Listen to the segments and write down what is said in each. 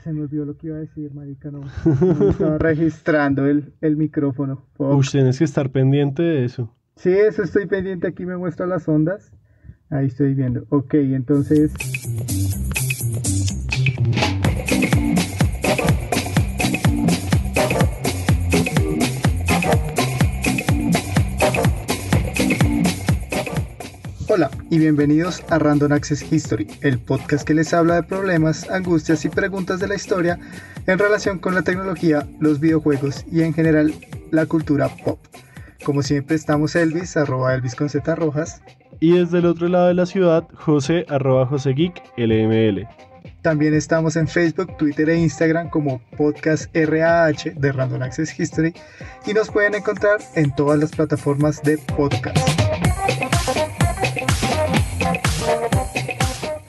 se me olvidó lo que iba a decir, marica, no estaba registrando el micrófono. Uy, tienes que estar pendiente de eso. Sí, eso estoy pendiente, aquí me muestra las ondas. Ahí estoy viendo. Ok, entonces... Hola y bienvenidos a Random Access History, el podcast que les habla de problemas, angustias y preguntas de la historia en relación con la tecnología, los videojuegos y en general la cultura pop. Como siempre estamos Elvis, @Elvis con Z Rojas. Y desde el otro lado de la ciudad, José, @JoseGeek, LML. También estamos en Facebook, Twitter e Instagram como Podcast RAH de Random Access History y nos pueden encontrar en todas las plataformas de podcast.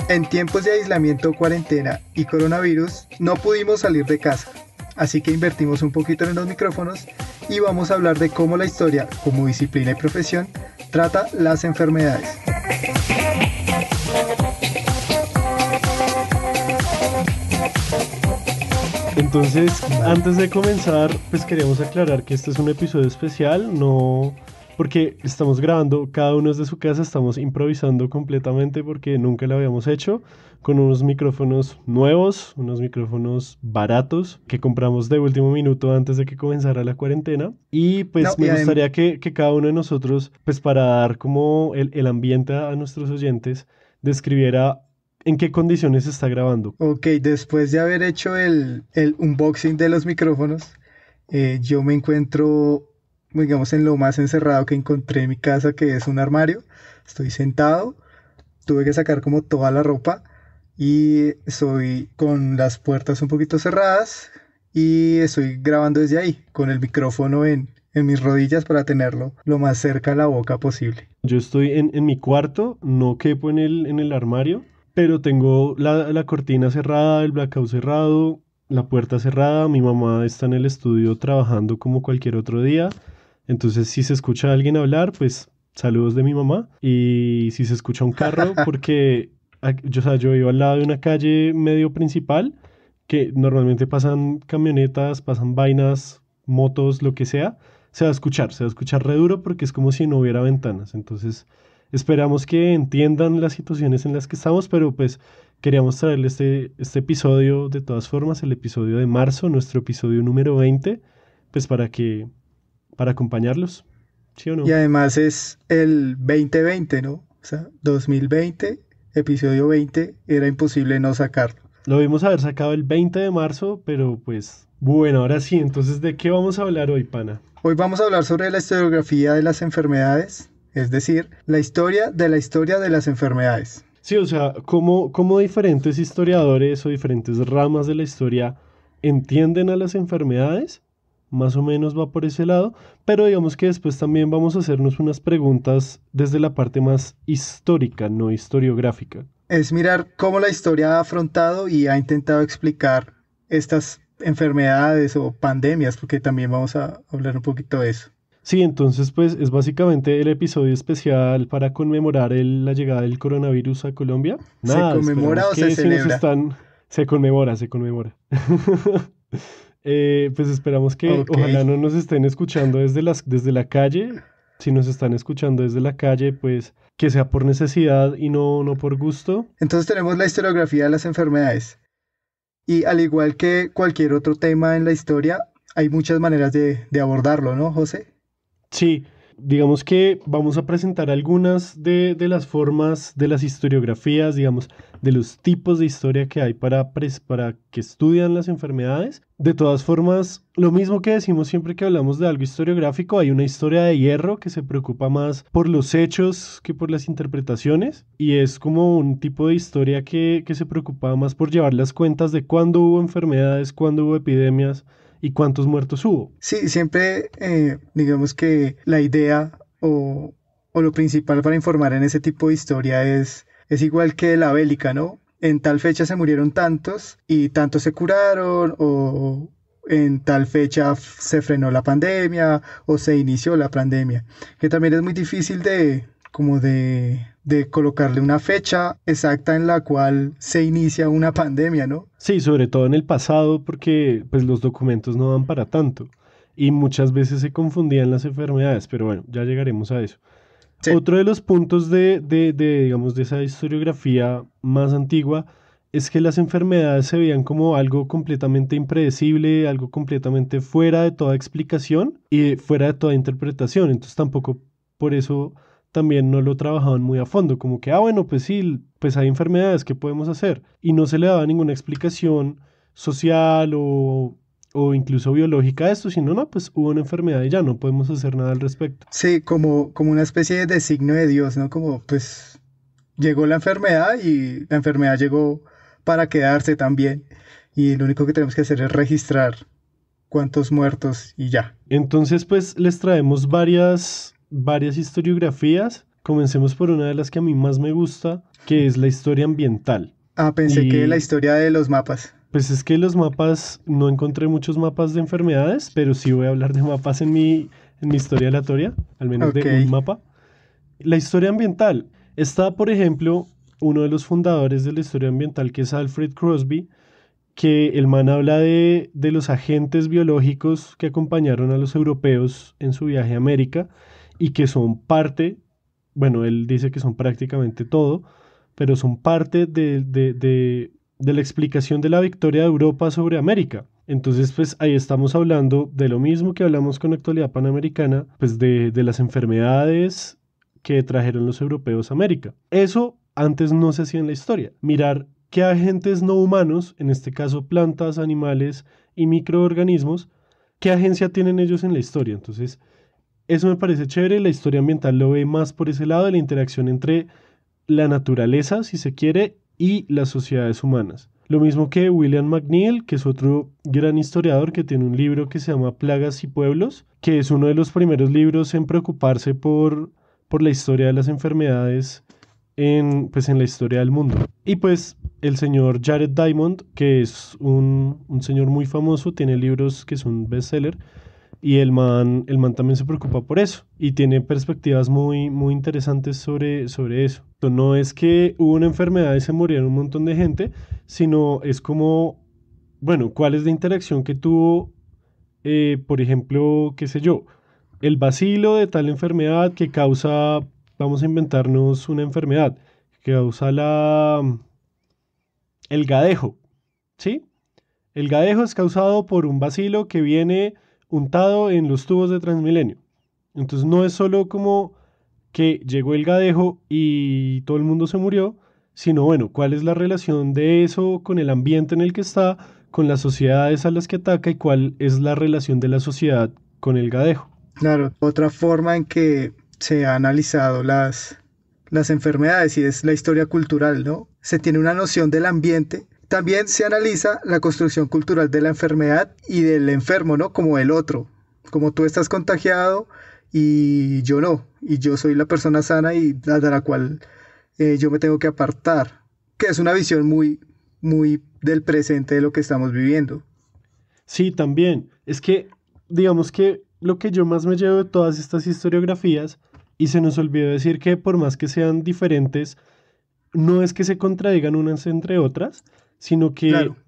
En tiempos de aislamiento, cuarentena y coronavirus, no pudimos salir de casa, así que invertimos un poquito en los micrófonos y vamos a hablar de cómo la historia, como disciplina y profesión, trata las enfermedades. Entonces, antes de comenzar, pues queríamos aclarar que este es un episodio especial, no... porque estamos grabando, cada uno desde su casa, estamos improvisando completamente porque nunca lo habíamos hecho, con unos micrófonos nuevos, unos micrófonos baratos que compramos de último minuto antes de que comenzara la cuarentena. Y pues me gustaría que cada uno de nosotros, pues para dar como el ambiente a nuestros oyentes, describiera en qué condiciones se está grabando. Ok, después de haber hecho el unboxing de los micrófonos, yo me encuentro, digamos, en lo más encerrado que encontré en mi casa, que es un armario. Estoy sentado, tuve que sacar como toda la ropa y estoy con las puertas un poquito cerradas y estoy grabando desde ahí, con el micrófono en mis rodillas para tenerlo lo más cerca a la boca posible. Yo estoy en mi cuarto, no quepo en el armario, pero tengo la cortina cerrada, el blackout cerrado, la puerta cerrada. Mi mamá está en el estudio trabajando como cualquier otro día. Entonces, si se escucha a alguien hablar, pues saludos de mi mamá. Y si se escucha un carro, porque yo vivo al lado de una calle medio principal, que normalmente pasan camionetas, pasan vainas, motos, lo que sea, se va a escuchar re duro porque es como si no hubiera ventanas. Entonces, esperamos que entiendan las situaciones en las que estamos, pero pues queríamos traerle este episodio, de todas formas, el episodio de marzo, nuestro episodio número 20, pues para acompañarlos, ¿sí o no? Y además es el 2020, ¿no? O sea, 2020, episodio 20, era imposible no sacarlo. Lo vimos haber sacado el 20 de marzo, pero pues bueno, ahora sí, entonces ¿de qué vamos a hablar hoy, pana? Hoy vamos a hablar sobre la historiografía de las enfermedades, es decir, la historia de las enfermedades. Sí, o sea, cómo diferentes historiadores o diferentes ramas de la historia entienden a las enfermedades, más o menos va por ese lado, pero digamos que después también vamos a hacernos unas preguntas desde la parte más histórica, no historiográfica. Es mirar cómo la historia ha afrontado y ha intentado explicar estas enfermedades o pandemias, porque también vamos a hablar un poquito de eso. Sí, entonces pues es básicamente el episodio especial para conmemorar la llegada del coronavirus a Colombia. Nada, ¿se conmemora o se celebra? Se conmemora. Pues esperamos que ojalá no nos estén escuchando desde la calle. Si nos están escuchando desde la calle, pues que sea por necesidad y no por gusto. Entonces tenemos la historiografía de las enfermedades. Y al igual que cualquier otro tema en la historia, hay muchas maneras de abordarlo, ¿no, José? Sí, digamos que vamos a presentar algunas de las formas de las historiografías, digamos, de los tipos de historia que hay para que estudian las enfermedades. De todas formas, lo mismo que decimos siempre que hablamos de algo historiográfico, hay una historia de hierro que se preocupa más por los hechos que por las interpretaciones, y es como un tipo de historia que se preocupa más por llevar las cuentas de cuándo hubo enfermedades, cuándo hubo epidemias, ¿y cuántos muertos hubo? Sí, siempre digamos que la idea o lo principal para informar en ese tipo de historia es igual que la bélica, ¿no? En tal fecha se murieron tantos y tantos se curaron, o en tal fecha se frenó la pandemia o se inició la pandemia, que también es muy difícil de como de colocarle una fecha exacta en la cual se inicia una pandemia, ¿no? Sí, sobre todo en el pasado, porque pues los documentos no dan para tanto y muchas veces se confundían las enfermedades, pero bueno, ya llegaremos a eso. Sí, Otro de los puntos digamos, de esa historiografía más antigua es que las enfermedades se veían como algo completamente impredecible, algo completamente fuera de toda explicación y fuera de toda interpretación. Entonces tampoco por eso también no lo trabajaban muy a fondo, como que, bueno, pues sí, pues hay enfermedades, ¿qué podemos hacer? Y no se le daba ninguna explicación social o incluso biológica a esto, sino, no, pues hubo una enfermedad y ya no podemos hacer nada al respecto. sí, como una especie de designo de Dios, ¿no? Como pues llegó la enfermedad y la enfermedad llegó para quedarse también. Y lo único que tenemos que hacer es registrar cuántos muertos y ya. Entonces, pues les traemos varias historiografías. Comencemos por una de las que a mí más me gusta, que es la historia ambiental. Ah, pensé que la Y historia de los mapas. pues es que los mapas, no encontré muchos mapas de enfermedades, pero sí voy a hablar de mapas en mi historia aleatoria, al menos Ok, de un mapa. La historia ambiental. Está, por ejemplo, uno de los fundadores de la historia ambiental, que es Alfred Crosby, que el man habla de los agentes biológicos que acompañaron a los europeos en su viaje a América y que son parte, bueno, él dice que son prácticamente todo, pero son parte de la explicación de la victoria de Europa sobre América. Entonces, pues ahí estamos hablando de lo mismo que hablamos con la actualidad panamericana, pues de las enfermedades que trajeron los europeos a América. Eso antes no se hacía en la historia. Mirar qué agentes no humanos, en este caso plantas, animales y microorganismos, qué agencia tienen ellos en la historia. Entonces, eso me parece chévere. La historia ambiental lo ve más por ese lado de la interacción entre la naturaleza, si se quiere, y las sociedades humanas. Lo mismo que William McNeill, que es otro gran historiador que tiene un libro que se llama Plagas y Pueblos, que es uno de los primeros libros en preocuparse por la historia de las enfermedades pues, en la historia del mundo. Y pues el señor Jared Diamond, que es un señor muy famoso, tiene libros que son bestseller, y el man también se preocupa por eso y tiene perspectivas muy, muy interesantes sobre eso. Entonces, no es que hubo una enfermedad y se murieron un montón de gente, sino es como, bueno, cuál es la interacción que tuvo, por ejemplo, qué sé yo, el bacilo de tal enfermedad que causa, vamos a inventarnos una enfermedad, que causa el gadejo, ¿sí? El gadejo es causado por un bacilo que viene untado en los tubos de Transmilenio. Entonces no es solo como que llegó el gadejo y todo el mundo se murió, sino bueno, cuál es la relación de eso con el ambiente en el que está, con las sociedades a las que ataca y cuál es la relación de la sociedad con el gadejo. claro. Otra forma en que se ha analizado las enfermedades y es la historia cultural, ¿no? Se tiene una noción del ambiente. También se analiza la construcción cultural de la enfermedad y del enfermo, ¿no? Como el otro. Como tú estás contagiado y yo no. Y yo soy la persona sana y de la cual yo me tengo que apartar. Que es una visión muy, muy del presente de lo que estamos viviendo. Sí, también. Es que, digamos que lo que yo más me llevo de todas estas historiografías, y se nos olvidó decir que por más que sean diferentes, no es que se contradigan unas entre otras, sino Claro. que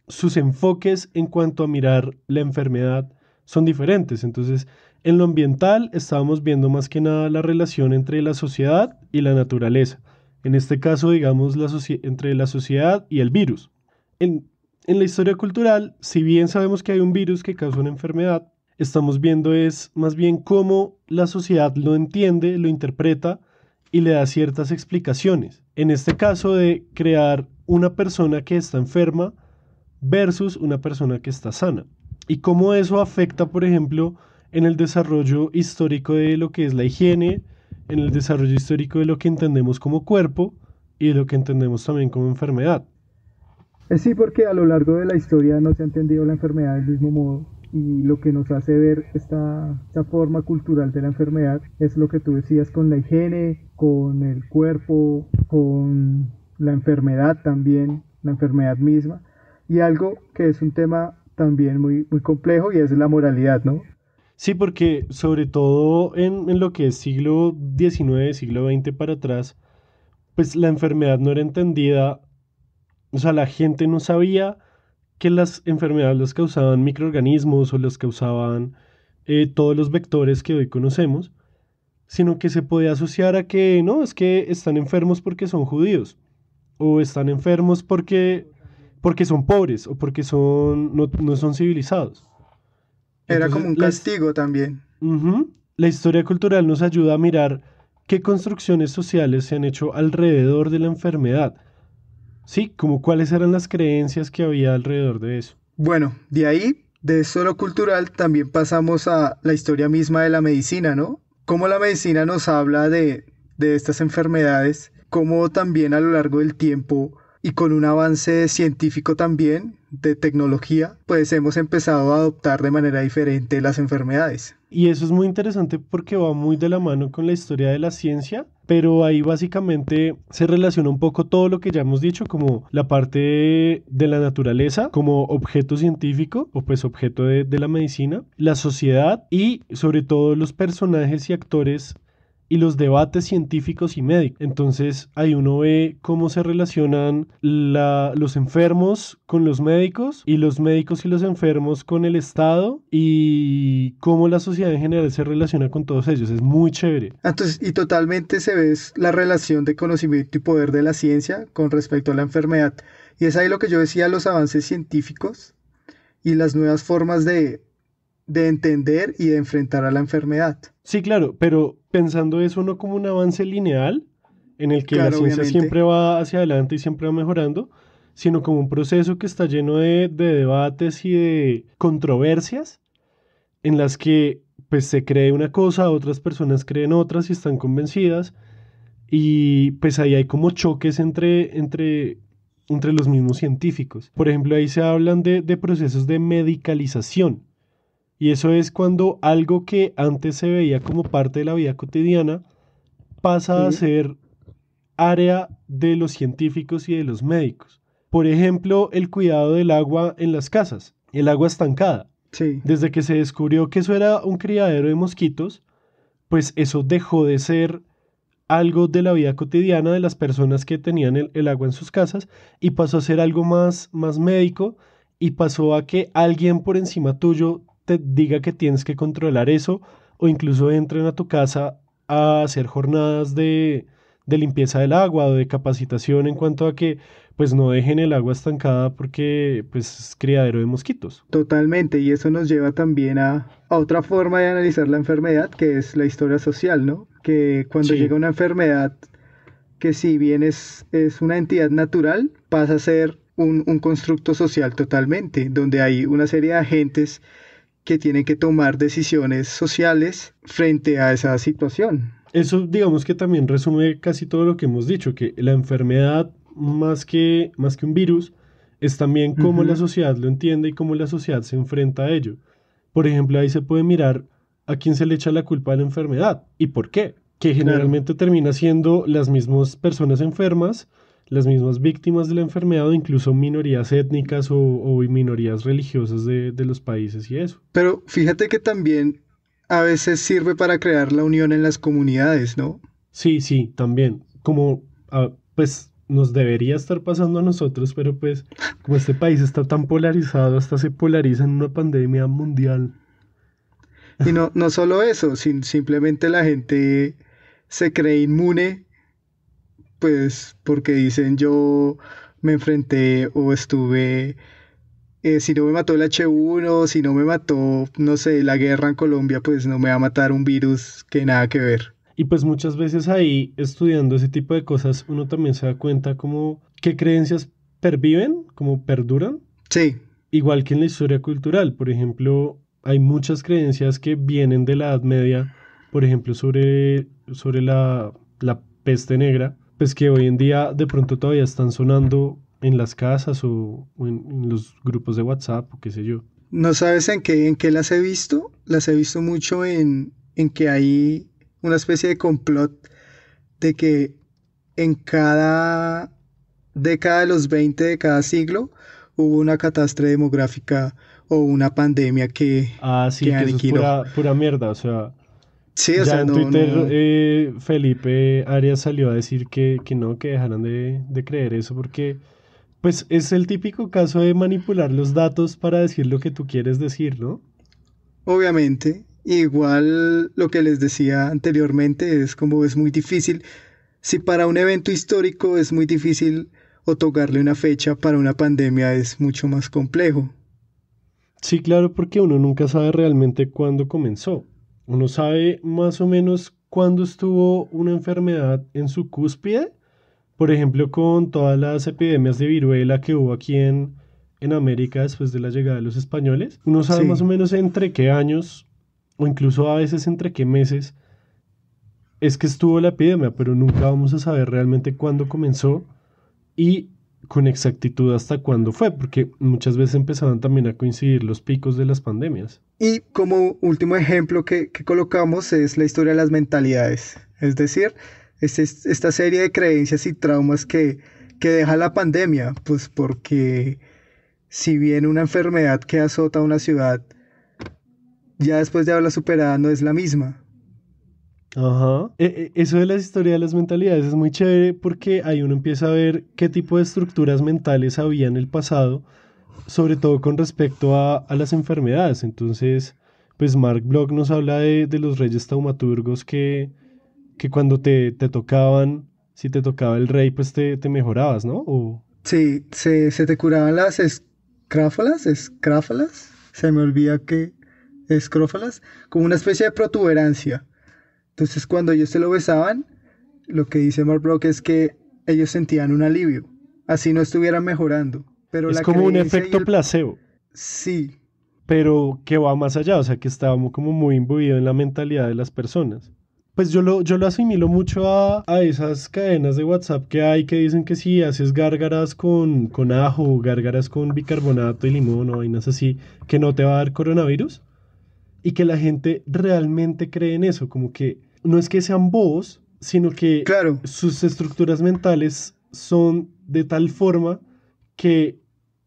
sus enfoques en cuanto a mirar la enfermedad son diferentes. Entonces, en lo ambiental estábamos viendo más que nada la relación entre la sociedad y la naturaleza. En este caso, digamos, entre la sociedad y el virus. En la historia cultural, si bien sabemos que hay un virus que causa una enfermedad, estamos viendo es más bien cómo la sociedad lo entiende, lo interpreta y le da ciertas explicaciones. En este caso de crear una persona que está enferma versus una persona que está sana. Y cómo eso afecta, por ejemplo, en el desarrollo histórico de lo que es la higiene, en el desarrollo histórico de lo que entendemos como cuerpo y de lo que entendemos también como enfermedad. Sí, porque a lo largo de la historia no se ha entendido la enfermedad del mismo modo y lo que nos hace ver esta forma cultural de la enfermedad es lo que tú decías con la higiene, con el cuerpo, con la enfermedad también, la enfermedad misma y algo que es un tema también muy, muy complejo y es la moralidad, ¿no? Sí, porque sobre todo en lo que es siglo XIX, siglo XX para atrás, pues la enfermedad no era entendida, o sea, la gente no sabía que las enfermedades las causaban microorganismos o las causaban todos los vectores que hoy conocemos, sino que se podía asociar a que no, es que están enfermos porque son judíos, o están enfermos porque son pobres, o porque no son civilizados. Era como Entonces, un castigo también. la historia cultural nos ayuda a mirar qué construcciones sociales se han hecho alrededor de la enfermedad. Sí, como cuáles eran las creencias que había alrededor de eso. Bueno, de ahí, de solo cultural, también pasamos a la historia misma de la medicina, ¿no? Cómo la medicina nos habla de estas enfermedades, cómo también a lo largo del tiempo y con un avance científico también, de tecnología, pues hemos empezado a adoptar de manera diferente las enfermedades. Y eso es muy interesante porque va muy de la mano con la historia de la ciencia, pero ahí básicamente se relaciona un poco todo lo que ya hemos dicho, como la parte de la naturaleza, como objeto científico o pues objeto de la medicina, la sociedad y sobre todo los personajes y actores y los debates científicos y médicos. Entonces ahí uno ve cómo se relacionan los enfermos con los médicos y los médicos y los enfermos con el Estado y cómo la sociedad en general se relaciona con todos ellos. Es muy chévere. Entonces, y totalmente se ve la relación de conocimiento y poder de la ciencia con respecto a la enfermedad. Y es ahí lo que yo decía, los avances científicos y las nuevas formas de entender y de enfrentar a la enfermedad. Sí, claro, pero pensando eso no como un avance lineal en el que la Claro, ciencia obviamente. siempre va hacia adelante y siempre va mejorando, sino como un proceso que está lleno de debates y de controversias en las que pues se cree una cosa, otras personas creen otras y están convencidas y pues ahí hay como choques entre los mismos científicos. Por ejemplo, ahí se hablan de procesos de medicalización y eso es cuando algo que antes se veía como parte de la vida cotidiana pasa a Sí, ser área de los científicos y de los médicos. Por ejemplo, el cuidado del agua en las casas, el agua estancada. sí, Desde que se descubrió que eso era un criadero de mosquitos, pues eso dejó de ser algo de la vida cotidiana de las personas que tenían el agua en sus casas y pasó a ser algo más médico y pasó a que alguien por encima tuyo te diga que tienes que controlar eso o incluso entren a tu casa a hacer jornadas de limpieza del agua o de capacitación en cuanto a que pues no dejen el agua estancada porque pues es criadero de mosquitos. totalmente. Y eso nos lleva también a otra forma de analizar la enfermedad, que es la historia social, ¿no? Que cuando Sí, llega una enfermedad que si bien es una entidad natural, pasa a ser un constructo social totalmente, donde hay una serie de agentes que tienen que tomar decisiones sociales frente a esa situación. eso digamos que también resume casi todo lo que hemos dicho, que la enfermedad más que un virus es también cómo la Ujú, sociedad lo entiende y cómo la sociedad se enfrenta a ello. Por ejemplo, ahí se puede mirar a quién se le echa la culpa de la enfermedad y por qué, que claro, generalmente termina siendo las mismas personas enfermas, las mismas víctimas de la enfermedad o incluso minorías étnicas o minorías religiosas de los países y eso. pero fíjate que también a veces sirve para crear la unión en las comunidades, ¿no? Sí, sí, también. Como, pues, nos debería estar pasando a nosotros, pero pues, como este país está tan polarizado, hasta se polariza en una pandemia mundial. Y no, no solo eso, simplemente la gente se cree inmune, pues porque dicen yo me enfrenté o estuve, si no me mató el H1, si no me mató, no sé, la guerra en Colombia, pues no me va a matar un virus que nada que ver. Y pues muchas veces ahí, estudiando ese tipo de cosas, uno también se da cuenta como qué creencias perviven, como perduran, Sí, igual que en la historia cultural. Por ejemplo, hay muchas creencias que vienen de la Edad Media, por ejemplo, sobre la peste negra, pues que hoy en día de pronto todavía están sonando en las casas o en los grupos de WhatsApp o qué sé yo. ¿no sabes en qué las he visto? Las he visto mucho en que hay una especie de complot de que en cada década de los 20 de cada siglo hubo una catástrofe demográfica o una pandemia Ah, sí, que que eso es aniquiló. pura mierda. O sea, Sí, o ya sea, en no, Twitter no. Felipe Arias salió a decir que no, que dejaran de creer eso porque pues es el típico caso de manipular los datos para decir lo que tú quieres decir, ¿no? Obviamente, igual lo que les decía anteriormente es como es muy difícil, si para un evento histórico es muy difícil otorgarle una fecha, para una pandemia es mucho más complejo. Sí, claro, porque uno nunca sabe realmente cuándo comenzó. Uno sabe más o menos cuándo estuvo una enfermedad en su cúspide. Por ejemplo, con todas las epidemias de viruela que hubo aquí en América después de la llegada de los españoles. Uno sabe más o Sí, menos entre qué años, o incluso a veces entre qué meses, es que estuvo la epidemia, pero nunca vamos a saber realmente cuándo comenzó y con exactitud hasta cuándo fue, porque muchas veces empezaban también a coincidir los picos de las pandemias. y como último ejemplo que colocamos es la historia de las mentalidades, es decir, esta serie de creencias y traumas que deja la pandemia, pues porque si bien una enfermedad que azota a una ciudad, ya después de haberla superada no es la misma. Ajá. Eso de la historia de las mentalidades es muy chévere porque ahí uno empieza a ver qué tipo de estructuras mentales había en el pasado, sobre todo con respecto a las enfermedades. Entonces, pues Mark Bloch nos habla de los reyes taumaturgos que cuando te tocaban, si te tocaba el rey, pues te mejorabas, ¿no? O, Sí, se te curaban las escráfalas, se me olvida que escrófalas, como una especie de protuberancia. Entonces cuando ellos se lo besaban, lo que dice Mark Brock es que ellos sentían un alivio, así no estuvieran mejorando. Pero es la como un creencia y efecto el... placebo, Sí, pero que va más allá, o sea, que está como muy imbuido en la mentalidad de las personas. Pues yo lo asimilo mucho a esas cadenas de WhatsApp que hay que dicen que si haces gárgaras con ajo, gárgaras con bicarbonato y limón o vainas así, que no te va a dar coronavirus. Y que la gente realmente cree en eso, como que no es que sean bobos, sino que claro. sus estructuras mentales son de tal forma que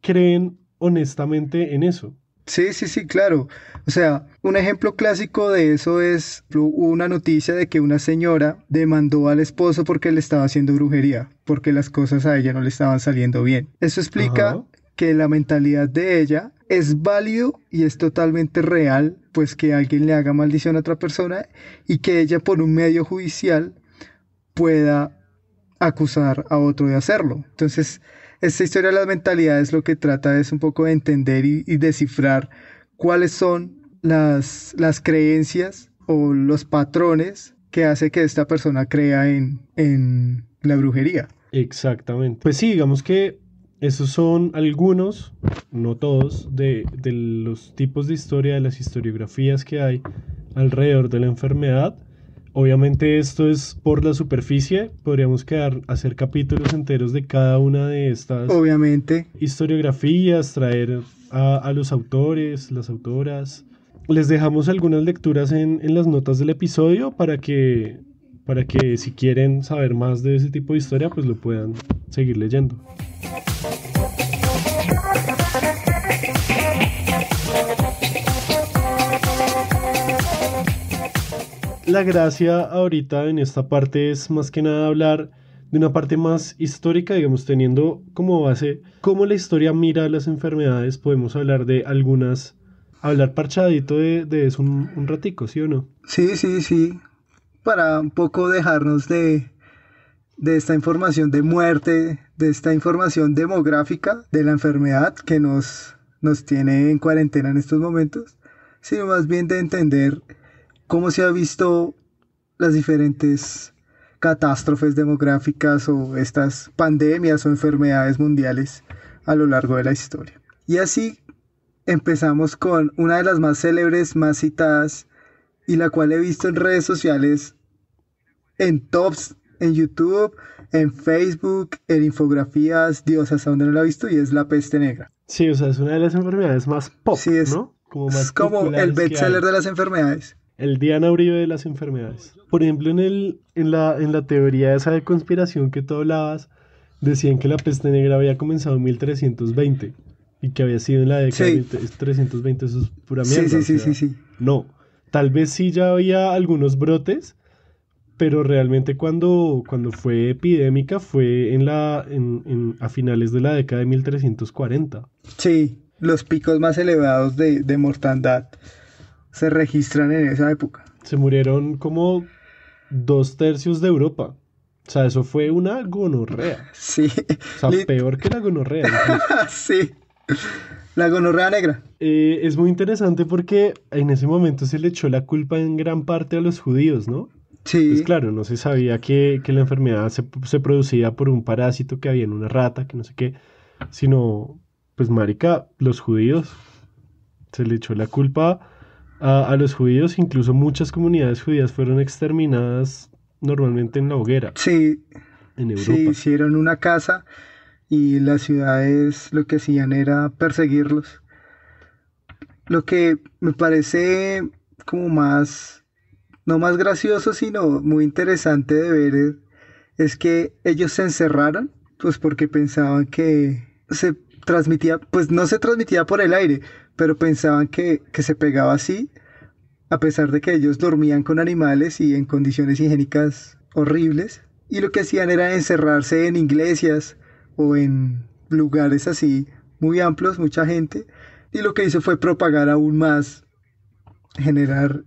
creen honestamente en eso. Sí, sí, sí, claro. O sea, un ejemplo clásico de eso es, hubo una noticia de que una señora demandó al esposo porque le estaba haciendo brujería, porque las cosas a ella no le estaban saliendo bien. Eso explica Ajá. que la mentalidad de ella es válido y es totalmente real, pues que alguien le haga maldición a otra persona y que ella por un medio judicial pueda acusar a otro de hacerlo. Entonces, esta historia de las mentalidades lo que trata es un poco de entender y descifrar cuáles son las creencias o los patrones que hace que esta persona crea en la brujería. Exactamente. Pues sí, digamos que esos son algunos, no todos, de los tipos de historia, de las historiografías que hay alrededor de la enfermedad. Obviamente esto es por la superficie, podríamos hacer capítulos enteros de cada una de estas Obviamente, historiografías, traer a los autores, las autoras. Les dejamos algunas lecturas en las notas del episodio para que si quieren saber más de ese tipo de historia, pues lo puedan seguir leyendo. La gracia ahorita en esta parte es más que nada hablar de una parte más histórica, digamos, teniendo como base cómo la historia mira a las enfermedades, podemos hablar de algunas, hablar parchadito de eso un ratico, ¿sí o no? sí, sí, sí, para un poco dejarnos de esta información de muerte, de esta información demográfica de la enfermedad que nos tiene en cuarentena en estos momentos, sino más bien de entender cómo se ha visto las diferentes catástrofes demográficas o estas pandemias o enfermedades mundiales a lo largo de la historia. Y así empezamos con una de las más célebres, más citadas y la cual he visto en redes sociales, en tops, en YouTube, en Facebook, en infografías, Dios, hasta donde no la he visto, y es la peste negra. Sí, o sea, es una de las enfermedades más pop, Sí, ¿no? Como más es como el populares que bestseller hay. de las enfermedades. El Diana Uribe de las enfermedades. Por ejemplo, en la teoría esa de conspiración que tú hablabas, decían que la peste negra había comenzado en 1320. y que había sido en la década de Sí, 1320, eso es pura sí, mierda, sí, o sí, sea, sí, sí. no. Tal vez sí ya había algunos brotes, pero realmente cuando fue epidémica fue a finales de la década de 1340. Sí, los picos más elevados de mortandad se registran en esa época. Se murieron como 2/3 de Europa. O sea, eso fue una gonorrea. Sí, O sea, lit- peor que la gonorrea incluso. sí, la gonorrea negra. Es muy interesante porque en ese momento se le echó la culpa en gran parte a los judíos, ¿no? Pues Sí, claro, no se sabía que la enfermedad se producía por un parásito que había en una rata, que no sé qué, sino, pues marica, los judíos. Se le echó la culpa a los judíos, incluso muchas comunidades judías fueron exterminadas normalmente en la hoguera, sí, en sí, Europa. hicieron una casa y las ciudades lo que hacían era perseguirlos. Lo que me parece como más, no más gracioso, sino muy interesante de ver es que ellos se encerraron, pues porque pensaban que se transmitía, pues no se transmitía por el aire, pero pensaban que se pegaba así, a pesar de que ellos dormían con animales y en condiciones higiénicas horribles. Y lo que hacían era encerrarse en iglesias o en lugares así muy amplios, mucha gente. Y lo que hizo fue propagar aún más, generar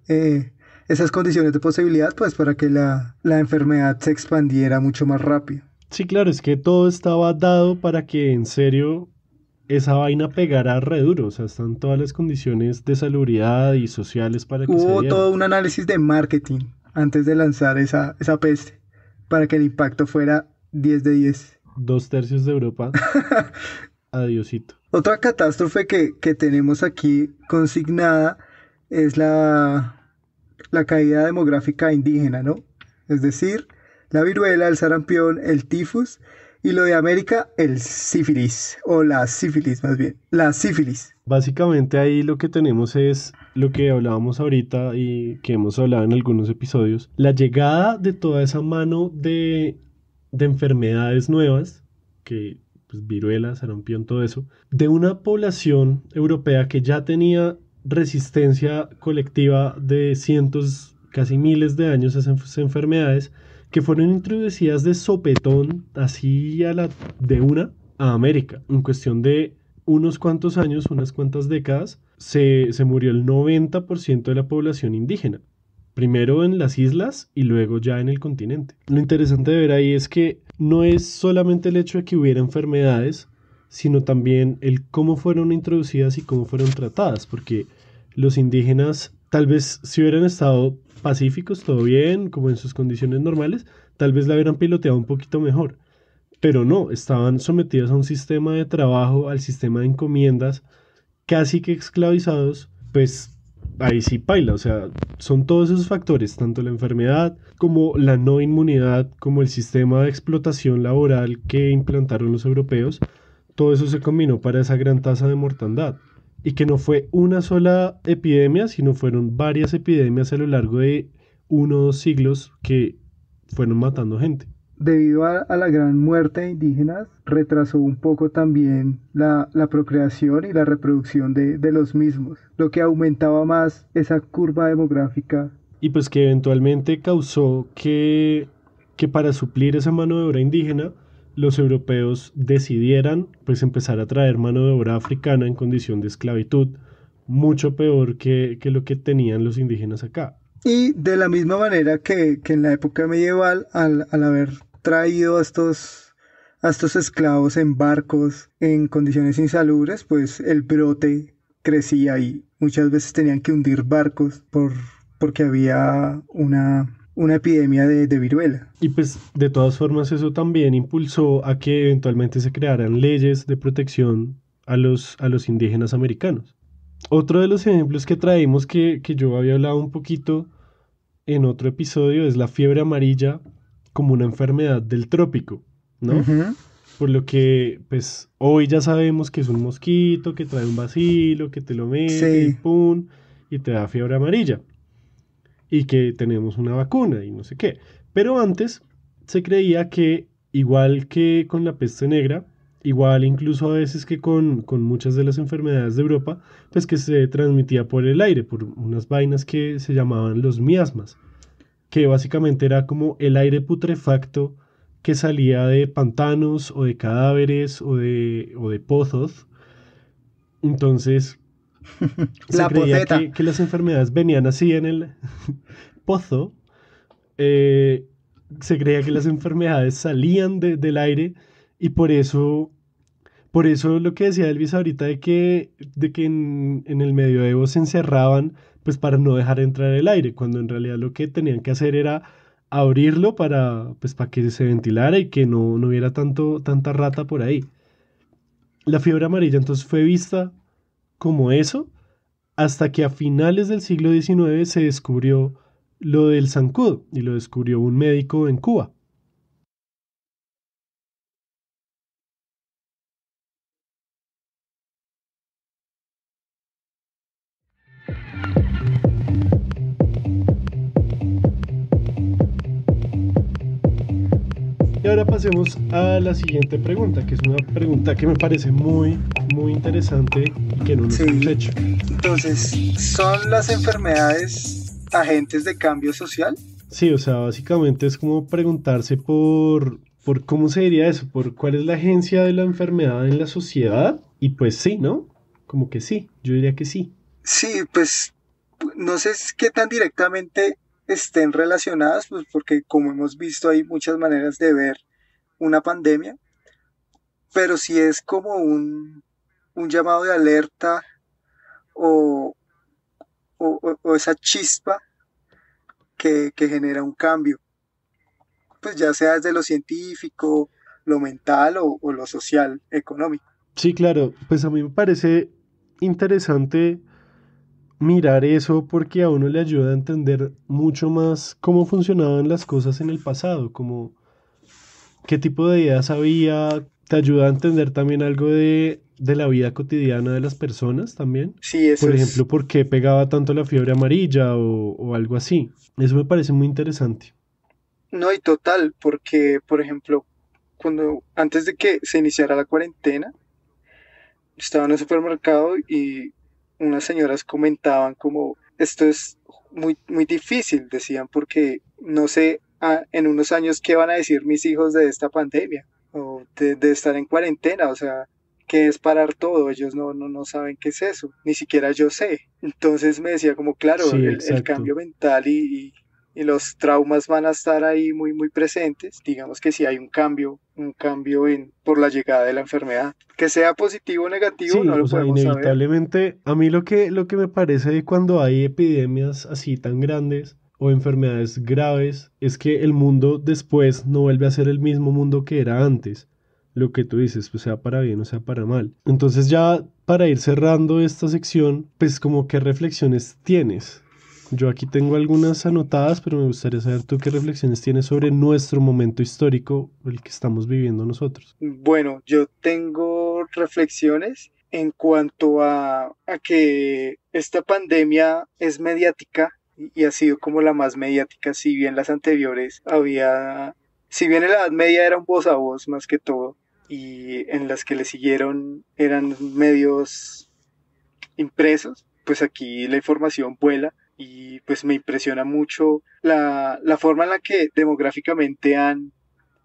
esas condiciones de posibilidad, pues para que la enfermedad se expandiera mucho más rápido. Sí, claro, es que todo estaba dado para que en serio esa vaina pegara re duro, o sea, están todas las condiciones de salubridad y sociales para que se Hubo diera. todo un análisis de marketing antes de lanzar esa peste para que el impacto fuera 10 de 10. 2/3 de Europa, adiosito. Otra catástrofe que tenemos aquí consignada es la caída demográfica indígena, ¿no? Es decir, la viruela, el sarampión, el tifus y lo de América, el sífilis, o la sífilis más bien, la sífilis. Básicamente ahí lo que tenemos es lo que hablábamos ahorita y que hemos hablado en algunos episodios, la llegada de toda esa mano de enfermedades nuevas, que pues viruela, sarampión, todo eso, de una población europea que ya tenía resistencia colectiva de cientos, casi miles de años a esas enfermedades, que fueron introducidas de sopetón, así de una, a América, en cuestión de unos cuantos años, unas cuantas décadas, se murió el 90% de la población indígena. Primero en las islas y luego ya en el continente. Lo interesante de ver ahí es que no es solamente el hecho de que hubiera enfermedades, sino también el cómo fueron introducidas y cómo fueron tratadas, porque los indígenas tal vez si hubieran estado pacíficos, todo bien, como en sus condiciones normales, tal vez la hubieran piloteado un poquito mejor. Pero no, estaban sometidos a un sistema de trabajo, al sistema de encomiendas, casi que esclavizados, pues ahí sí paila, o sea, son todos esos factores, tanto la enfermedad como la no inmunidad, como el sistema de explotación laboral que implantaron los europeos, todo eso se combinó para esa gran tasa de mortandad. Y que no fue una sola epidemia, sino fueron varias epidemias a lo largo de 1 o 2 siglos que fueron matando gente. Debido a la gran muerte de indígenas, retrasó un poco también la procreación y la reproducción de los mismos, lo que aumentaba más esa curva demográfica. Y pues que eventualmente causó que para suplir esa mano de obra indígena, los europeos decidieran pues empezar a traer mano de obra africana en condición de esclavitud, mucho peor que lo que tenían los indígenas acá. Y de la misma manera que en la época medieval, al haber traído a estos esclavos en barcos en condiciones insalubres, pues el brote crecía y muchas veces tenían que hundir barcos porque había una epidemia de viruela. Y pues de todas formas eso también impulsó a que eventualmente se crearan leyes de protección a los indígenas americanos. Otro de los ejemplos que traemos que yo había hablado un poquito en otro episodio es la fiebre amarilla como una enfermedad del trópico, ¿no? Ujú. Por lo que, pues, hoy ya sabemos que es un mosquito que trae un bacilo, que te lo mete y Sí, pum, y te da fiebre amarilla. Y que tenemos una vacuna y no sé qué. Pero antes se creía que, igual que con la peste negra, Igual incluso a veces que con muchas de las enfermedades de Europa, pues que se transmitía por el aire, por unas vainas que se llamaban los miasmas, que básicamente era como el aire putrefacto que salía de pantanos o de cadáveres o de pozos. Entonces se La creía poceta. que las enfermedades venían así en el pozo. eh, Se creía que las enfermedades salían del aire y por eso lo que decía Elvis ahorita de que en el medioevo se encerraban pues para no dejar entrar el aire, cuando en realidad lo que tenían que hacer era abrirlo pues, para que se ventilara y que no hubiera tanta rata por ahí. La fiebre amarilla entonces fue vista como eso hasta que a finales del siglo XIX se descubrió lo del zancudo y lo descubrió un médico en Cuba. Y ahora pasemos a la siguiente pregunta, que es una pregunta que me parece muy interesante y que no nos hemos Sí. hecho. Entonces, ¿son las enfermedades agentes de cambio social? Sí, o sea, básicamente es como preguntarse por cómo se diría eso, por cuál es la agencia de la enfermedad en la sociedad. Y pues sí, ¿no? Como que sí, yo diría que sí. Sí, pues no sé qué tan directamente estén relacionadas, pues porque como hemos visto hay muchas maneras de ver una pandemia, pero si es como un llamado de alerta o, o esa chispa que genera un cambio, pues ya sea desde lo científico, lo mental o lo social, económico. Sí, claro, pues a mí me parece interesante mirar eso porque a uno le ayuda a entender mucho más cómo funcionaban las cosas en el pasado, como qué tipo de ideas había, te ayuda a entender también algo de la vida cotidiana de las personas también. Sí, eso Por es, ejemplo, por qué pegaba tanto la fiebre amarilla o algo así. Eso me parece muy interesante. no, y total, porque, por ejemplo, cuando antes de que se iniciara la cuarentena, estaba en el supermercado y unas señoras comentaban como esto es muy difícil, decían, porque no sé en unos años qué van a decir mis hijos de esta pandemia o de estar en cuarentena, o sea, qué es parar todo, ellos no saben qué es eso, ni siquiera yo sé. Entonces me decía como, claro, Sí, el exacto. cambio mental y los traumas van a estar ahí muy presentes. Digamos que si hay un cambio por la llegada de la enfermedad. Que sea positivo o negativo, no Sí, lo o sea, podemos saber. inevitablemente, a mí lo que me parece de cuando hay epidemias así tan grandes o enfermedades graves es que el mundo después no vuelve a ser el mismo mundo que era antes. Lo que tú dices, pues sea para bien o sea para mal. Entonces ya para ir cerrando esta sección, pues como qué reflexiones tienes. Yo aquí tengo algunas anotadas, pero me gustaría saber tú qué reflexiones tienes sobre nuestro momento histórico, el que estamos viviendo nosotros. Bueno, yo tengo reflexiones en cuanto a que esta pandemia es mediática y ha sido como la más mediática, si bien las anteriores si bien en la Edad Media era un voz a voz más que todo, y en las que le siguieron eran medios impresos, pues aquí la información vuela y pues me impresiona mucho la forma en la que demográficamente han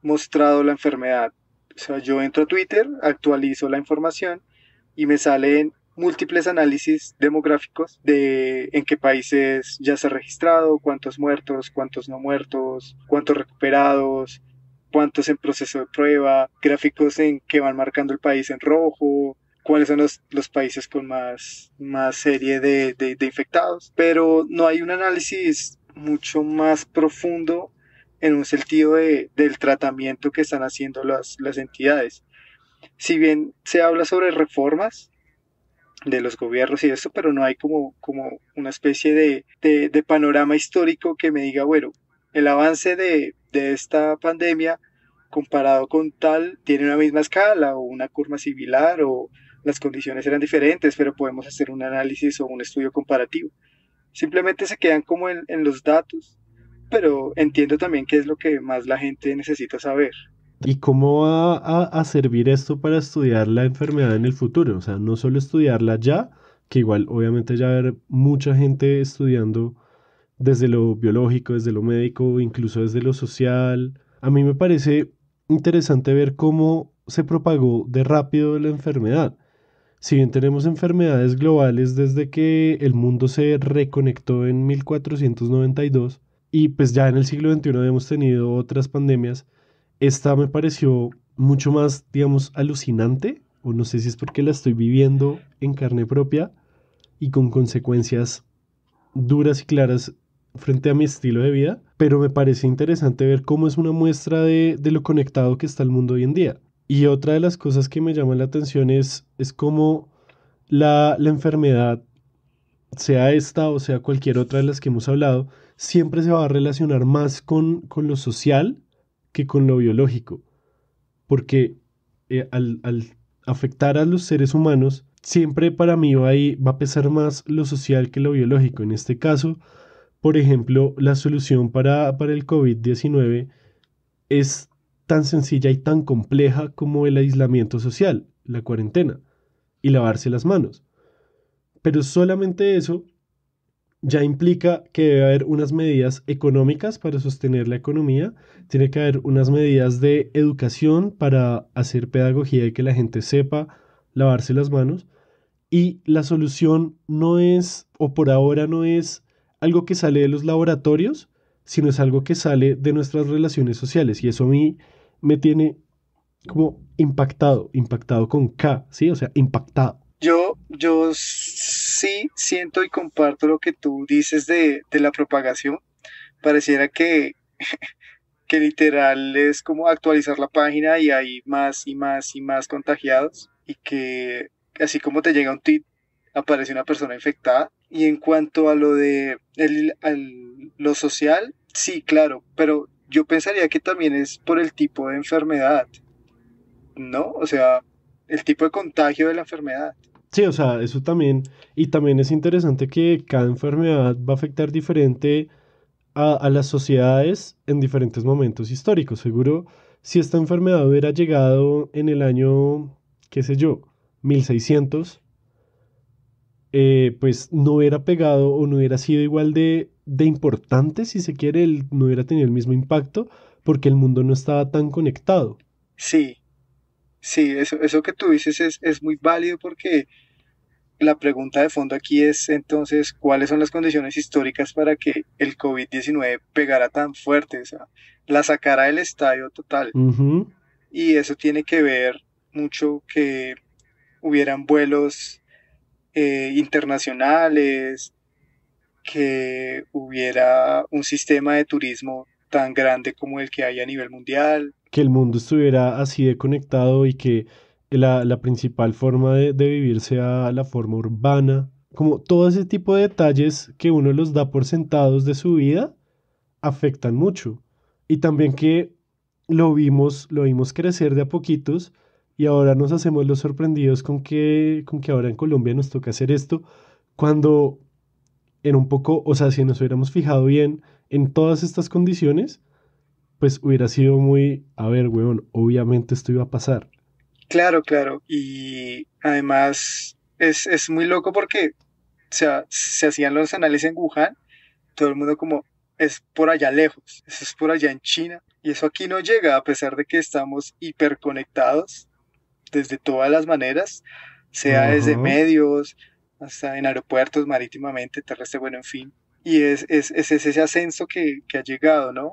mostrado la enfermedad. O sea, yo entro a Twitter, actualizo la información y me salen múltiples análisis demográficos de en qué países ya se ha registrado, cuántos muertos, cuántos no muertos, cuántos recuperados, cuántos en proceso de prueba, gráficos en que van marcando el país en rojo, cuáles son los países con más serie de infectados, pero no hay un análisis mucho más profundo en un sentido del tratamiento que están haciendo las entidades. Si bien se habla sobre reformas de los gobiernos y esto, pero no hay como una especie de panorama histórico que me diga, bueno, el avance de esta pandemia comparado con tal tiene una misma escala o una curva similar o las condiciones eran diferentes, pero podemos hacer un análisis o un estudio comparativo. Simplemente se quedan como en los datos, pero entiendo también qué es lo que más la gente necesita saber. ¿Y cómo va a servir esto para estudiar la enfermedad en el futuro? O sea, no solo estudiarla ya, que igual obviamente ya va a haber mucha gente estudiando desde lo biológico, desde lo médico, incluso desde lo social. A mí me parece interesante ver cómo se propagó de rápido la enfermedad. Si bien tenemos enfermedades globales desde que el mundo se reconectó en 1492 y pues ya en el siglo XXI habíamos tenido otras pandemias, esta me pareció mucho más, digamos, alucinante, o no sé si es porque la estoy viviendo en carne propia y con consecuencias duras y claras frente a mi estilo de vida, pero me parece interesante ver cómo es una muestra de lo conectado que está el mundo hoy en día. Y otra de las cosas que me llama la atención es cómo la enfermedad, sea esta o sea cualquier otra de las que hemos hablado, siempre se va a relacionar más con lo social que con lo biológico, porque al afectar a los seres humanos, siempre para mí va a pesar más lo social que lo biológico. En este caso, por ejemplo, la solución para el COVID-19 es tan sencilla y tan compleja como el aislamiento social, la cuarentena y lavarse las manos. Pero solamente eso ya implica que debe haber unas medidas económicas para sostener la economía, tiene que haber unas medidas de educación para hacer pedagogía y que la gente sepa lavarse las manos. Y la solución no es, o por ahora no es, algo que sale de los laboratorios, sino es algo que sale de nuestras relaciones sociales. Y eso a mí me tiene como impactado, impactado con K, ¿sí? O sea, impactado. Yo sí siento y comparto lo que tú dices de la propagación. Pareciera que literal es como actualizar la página y hay más y más y más contagiados y que así como te llega un tweet, aparece una persona infectada. Y en cuanto a lo de lo social, sí, claro, pero yo pensaría que también es por el tipo de enfermedad, ¿no? O sea, el tipo de contagio de la enfermedad. Sí, o sea, eso también, y también es interesante que cada enfermedad va a afectar diferente a las sociedades en diferentes momentos históricos. Seguro, si esta enfermedad hubiera llegado en el año, qué sé yo, 1600, pues no hubiera pegado o no hubiera sido igual de importante, si se quiere, no hubiera tenido el mismo impacto porque el mundo no estaba tan conectado. Sí, sí, eso que tú dices es muy válido porque la pregunta de fondo aquí es entonces, ¿cuáles son las condiciones históricas para que el COVID-19 pegara tan fuerte? O sea, la sacara del estadio total. Ujú. Y eso tiene que ver mucho que hubieran vuelos internacionales, que hubiera un sistema de turismo tan grande como el que hay a nivel mundial. Que el mundo estuviera así de conectado y que la principal forma de vivir sea la forma urbana. Como todo ese tipo de detalles que uno los da por sentados de su vida, afectan mucho. Y también que lo vimos crecer de a poquitos y ahora nos hacemos los sorprendidos con que ahora en Colombia nos toca hacer esto, cuando en un poco, o sea, si nos hubiéramos fijado bien en todas estas condiciones, pues hubiera sido muy, a ver, weón, obviamente esto iba a pasar. Claro, claro. Y además es muy loco porque o sea, se hacían los análisis en Wuhan, todo el mundo como es por allá lejos, eso es por allá en China. Y eso aquí no llega a pesar de que estamos hiperconectados desde todas las maneras, sea desde Ajá. medios, hasta en aeropuertos, marítimamente, terrestre, bueno, en fin. Y es ese ascenso que ha llegado, ¿no?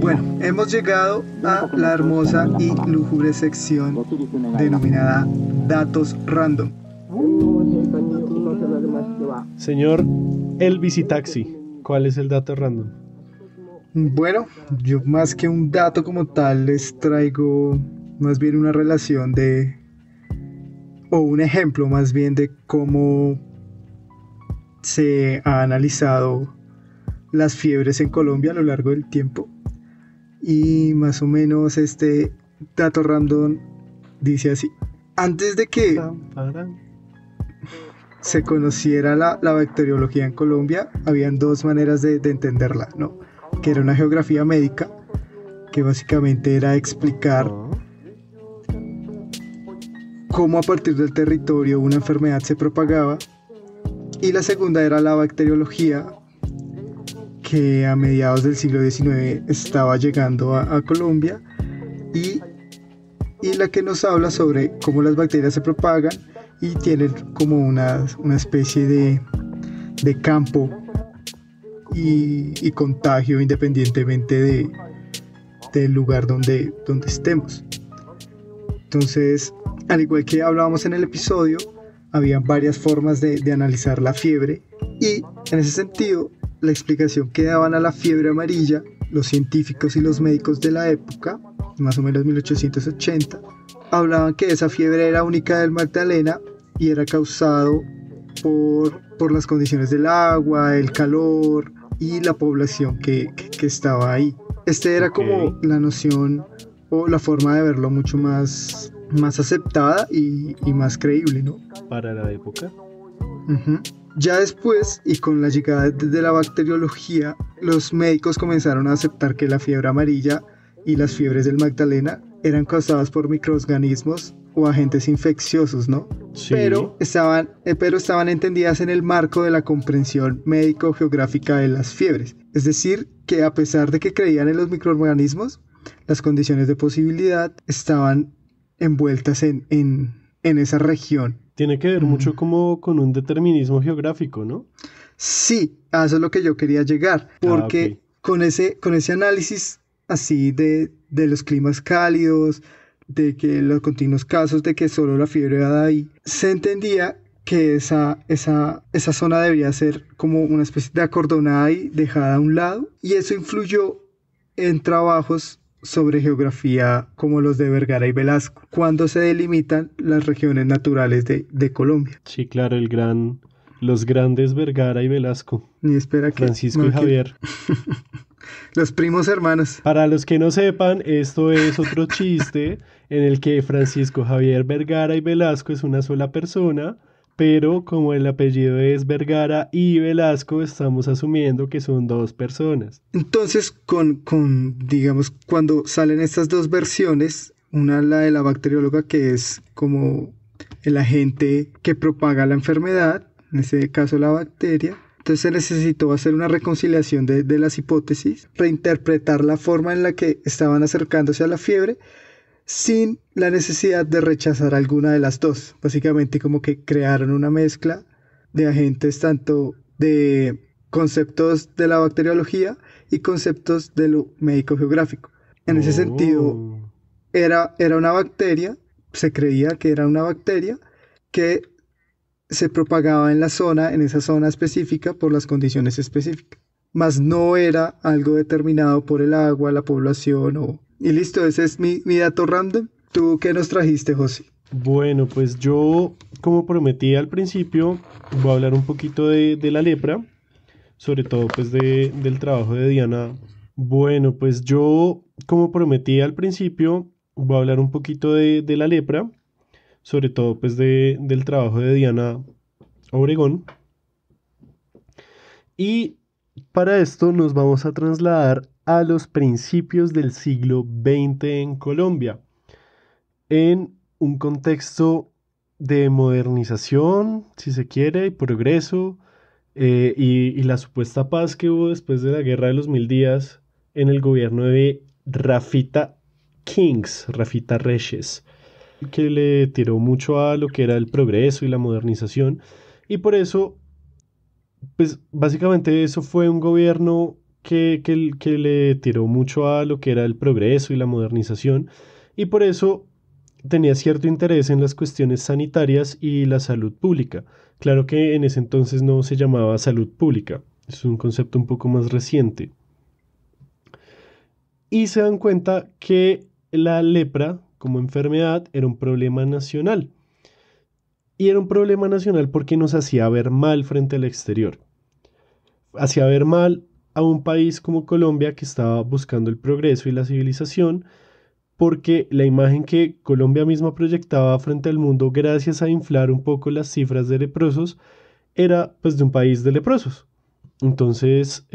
Bueno, hemos llegado a la hermosa y lúgubre sección denominada Datos Random. Señor, el visitaxi, ¿cuál es el dato random? Bueno, yo más que un dato como tal les traigo más bien una relación o un ejemplo más bien de cómo se ha analizado las fiebres en Colombia a lo largo del tiempo. Y más o menos este dato random dice así. Antes de que se conociera la bacteriología en Colombia, habían dos maneras de entenderla, ¿no? Que era una geografía médica, que básicamente era explicar cómo a partir del territorio una enfermedad se propagaba, y la segunda era la bacteriología, que a mediados del siglo XIX estaba llegando a Colombia, y la que nos habla sobre cómo las bacterias se propagan y tienen como una especie de campo y contagio independientemente del lugar donde estemos. Entonces, al igual que hablábamos en el episodio, habían varias formas de analizar la fiebre, y en ese sentido la explicación que daban a la fiebre amarilla los científicos y los médicos de la época, más o menos 1880, hablaban que esa fiebre era única del Magdalena y era causado por las condiciones del agua, el calor y la población que estaba ahí. Era como la noción o la forma de verlo mucho más aceptada y más creíble, ¿no? Para la época. Uh-huh. Ya después, y con la llegada de la bacteriología, los médicos comenzaron a aceptar que la fiebre amarilla y las fiebres del Magdalena eran causadas por microorganismos o agentes infecciosos, ¿no? Sí. Pero estaban entendidas en el marco de la comprensión médico-geográfica de las fiebres. Es decir, que a pesar de que creían en los microorganismos, las condiciones de posibilidad estaban envueltas en esa región. Tiene que ver mucho como con un determinismo geográfico, ¿no? Sí, a eso es lo que yo quería llegar, porque con ese análisis así de los climas cálidos, de que los continuos casos de que solo la fiebre va de ahí, se entendía que esa zona debía ser como una especie de acordonada y dejada a un lado, y eso influyó en trabajos sobre geografía como los de Vergara y Velasco, cuando se delimitan las regiones naturales de Colombia. Sí, claro, los grandes Vergara y Velasco. Francisco y Javier. Los primos hermanos. Para los que no sepan, esto es otro chiste en el que Francisco Javier Vergara y Velasco es una sola persona, pero como el apellido es Vergara y Velasco, estamos asumiendo que son dos personas. Entonces, digamos, cuando salen estas dos versiones, una la de la bacterióloga, que es como el agente que propaga la enfermedad, en este caso la bacteria, entonces se necesitó hacer una reconciliación de las hipótesis, reinterpretar la forma en la que estaban acercándose a la fiebre, sin la necesidad de rechazar alguna de las dos. Básicamente como que crearon una mezcla de agentes, tanto de conceptos de la bacteriología y conceptos de lo médico-geográfico. En ese sentido, era una bacteria, se creía que era una bacteria que se propagaba en esa zona específica por las condiciones específicas. Mas no era algo determinado por el agua, la población Y listo, ese es mi dato random. ¿Tú qué nos trajiste, José? Bueno, pues yo, como prometí al principio, voy a hablar un poquito de la lepra, sobre todo pues del trabajo de Diana. Bueno, pues yo, como prometí al principio, voy a hablar un poquito de la lepra, sobre todo pues del trabajo de Diana Obregón. Y para esto nos vamos a trasladar a los principios del siglo XX en Colombia, en un contexto de modernización, si se quiere, y progreso, y la supuesta paz que hubo después de la Guerra de los 1000 días en el gobierno de Rafita Reyes, que le tiró mucho a lo que era el progreso y la modernización, y por eso, pues básicamente eso fue un gobierno que le tiró mucho a lo que era el progreso y la modernización, y por eso tenía cierto interés en las cuestiones sanitarias y la salud pública. Claro que en ese entonces no se llamaba salud pública, es un concepto un poco más reciente. Y se dan cuenta que la lepra como enfermedad era un problema nacional. Y era un problema nacional porque nos hacía ver mal frente al exterior. Hacía ver mal a un país como Colombia, que estaba buscando el progreso y la civilización, porque la imagen que Colombia misma proyectaba frente al mundo gracias a inflar un poco las cifras de leprosos era pues de un país de leprosos. Entonces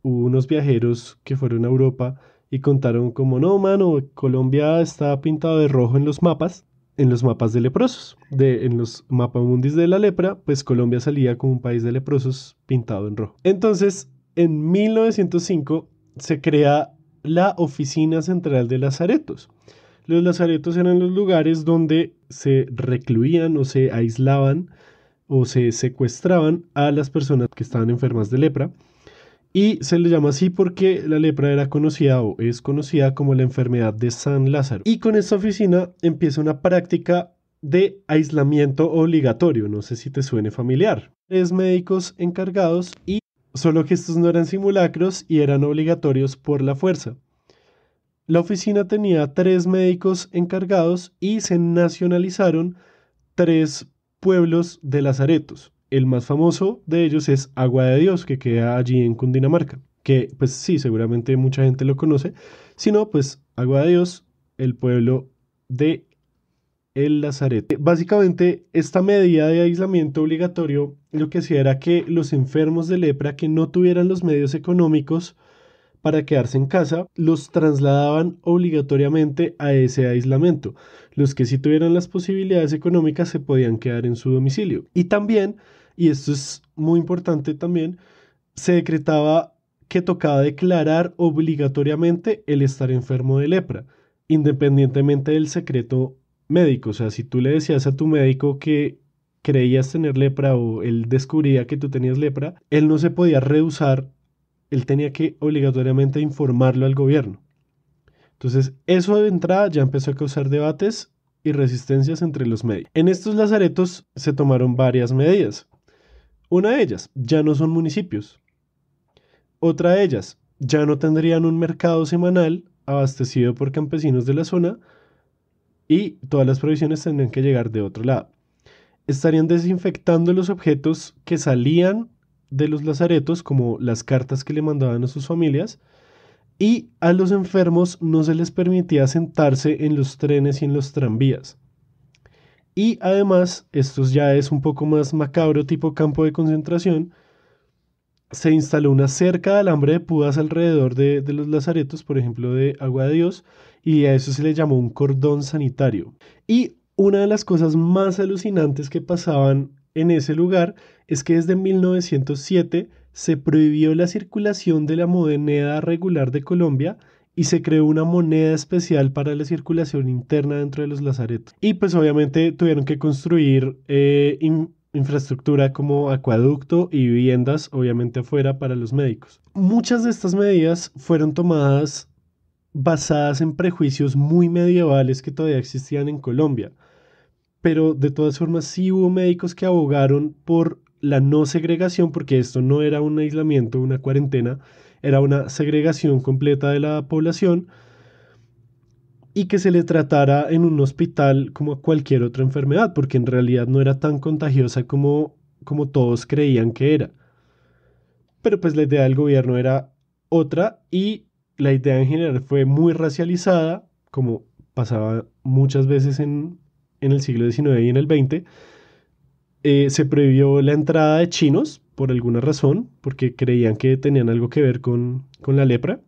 hubo unos viajeros que fueron a Europa y contaron como, no, mano, Colombia está pintado de rojo en los mapas de leprosos, en los mapamundis de la lepra, pues Colombia salía como un país de leprosos pintado en rojo. Entonces, en 1905 se crea la Oficina Central de Lazaretos. Los lazaretos eran los lugares donde se recluían o se aislaban o se secuestraban a las personas que estaban enfermas de lepra. Y se le llama así porque la lepra era conocida o es conocida como la enfermedad de San Lázaro. Y con esta oficina empieza una práctica de aislamiento obligatorio, no sé si te suene familiar. 3 médicos encargados y solo que estos no eran simulacros y eran obligatorios por la fuerza. La oficina tenía 3 médicos encargados y se nacionalizaron 3 pueblos de lazaretos. El más famoso de ellos es Agua de Dios, que queda allí en Cundinamarca, que pues sí, seguramente mucha gente lo conoce. Si no, pues Agua de Dios, el pueblo de el Lazareto. Básicamente, esta medida de aislamiento obligatorio lo que hacía era que los enfermos de lepra que no tuvieran los medios económicos para quedarse en casa, los trasladaban obligatoriamente a ese aislamiento. Los que sí tuvieran las posibilidades económicas se podían quedar en su domicilio. Y también, y esto es muy importante también, se decretaba que tocaba declarar obligatoriamente el estar enfermo de lepra, independientemente del secreto médico. O sea, si tú le decías a tu médico que creías tener lepra o él descubría que tú tenías lepra, él no se podía rehusar, él tenía que obligatoriamente informarlo al gobierno. Entonces, eso de entrada ya empezó a causar debates y resistencias entre los médicos. En estos lazaretos se tomaron varias medidas. Una de ellas, ya no son municipios. Otra de ellas, ya no tendrían un mercado semanal abastecido por campesinos de la zona y todas las provisiones tendrían que llegar de otro lado. Estarían desinfectando los objetos que salían de los lazaretos, como las cartas que le mandaban a sus familias, y a los enfermos no se les permitía sentarse en los trenes y en los tranvías. Y además, esto ya es un poco más macabro, tipo campo de concentración, se instaló una cerca de alambre de púas alrededor de los lazaretos, por ejemplo de Agua de Dios, y a eso se le llamó un cordón sanitario. Y una de las cosas más alucinantes que pasaban en ese lugar es que desde 1907 se prohibió la circulación de la moneda regular de Colombia y se creó una moneda especial para la circulación interna dentro de los lazaretos. Y pues obviamente tuvieron que construir infraestructura como acueducto y viviendas, obviamente afuera, para los médicos. Muchas de estas medidas fueron tomadas basadas en prejuicios muy medievales que todavía existían en Colombia, pero de todas formas sí hubo médicos que abogaron por la no segregación, porque esto no era un aislamiento, una cuarentena, era una segregación completa de la población y que se le tratara en un hospital como a cualquier otra enfermedad, porque en realidad no era tan contagiosa como todos creían que era. Pero pues la idea del gobierno era otra y la idea en general fue muy racializada, como pasaba muchas veces en el siglo XIX y en el XX. Se prohibió la entrada de chinos por alguna razón, porque creían que tenían algo que ver con la lepra.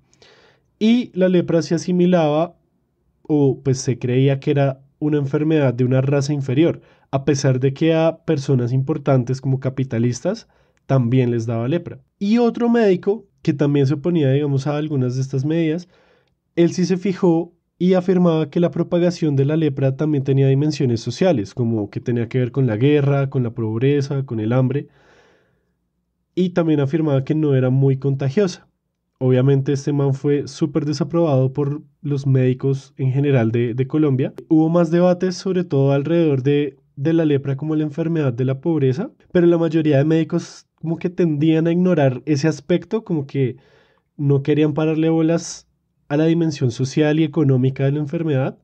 Y la lepra se asimilaba o pues se creía que era una enfermedad de una raza inferior, a pesar de que a personas importantes como capitalistas también les daba lepra. Y otro médico que también se oponía, digamos, a algunas de estas medidas, él sí se fijó y afirmaba que la propagación de la lepra también tenía dimensiones sociales, como que tenía que ver con la guerra, con la pobreza, con el hambre, y también afirmaba que no era muy contagiosa. Obviamente este man fue súper desaprobado por los médicos en general de Colombia. Hubo más debates sobre todo alrededor de la lepra como la enfermedad de la pobreza, pero la mayoría de médicos como que tendían a ignorar ese aspecto, como que no querían pararle bolas a la dimensión social y económica de la enfermedad.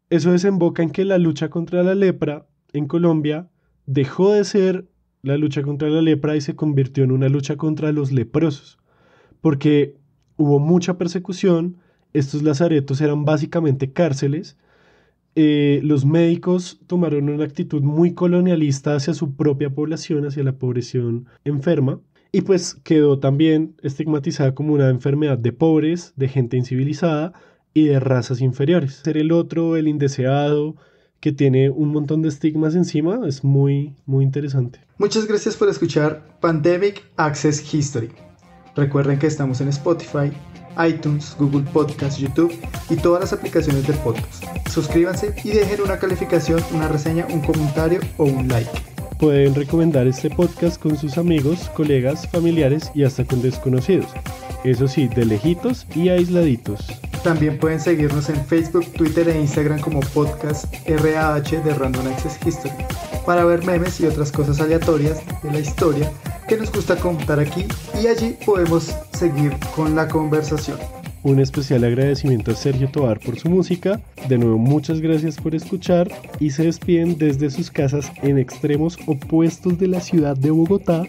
Eso desemboca en que la lucha contra la lepra en Colombia dejó de ser la lucha contra la lepra y se convirtió en una lucha contra los leprosos, porque hubo mucha persecución Estos lazaretos eran básicamente cárceles. Los médicos tomaron una actitud muy colonialista hacia su propia población, hacia la población enferma, y pues quedó también estigmatizada como una enfermedad de pobres, de gente incivilizada y de razas inferiores. Ser el otro, el indeseado, que tiene un montón de estigmas encima, es muy, muy interesante. Muchas gracias por escuchar Pandemic Access History. Recuerden que estamos en Spotify, iTunes, Google Podcast, YouTube y todas las aplicaciones del podcast. Suscríbanse y dejen una calificación, una reseña, un comentario o un like. Pueden recomendar este podcast con sus amigos, colegas, familiares y hasta con desconocidos. Eso sí, de lejitos y aisladitos. También pueden seguirnos en Facebook, Twitter e Instagram como Podcast RAH de Random Access History para ver memes y otras cosas aleatorias de la historia que nos gusta contar aquí, y allí podemos seguir con la conversación. Un especial agradecimiento a Sergio Tovar por su música. De nuevo, muchas gracias por escuchar y se despiden desde sus casas en extremos opuestos de la ciudad de Bogotá.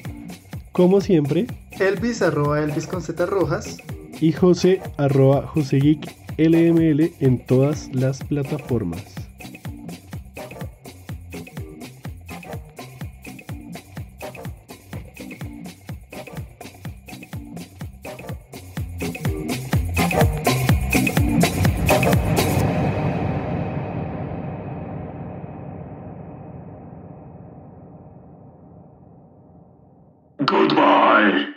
Como siempre, Elvis @Elvis con Z Rojas y José @JoseGeek LML en todas las plataformas. Goodbye.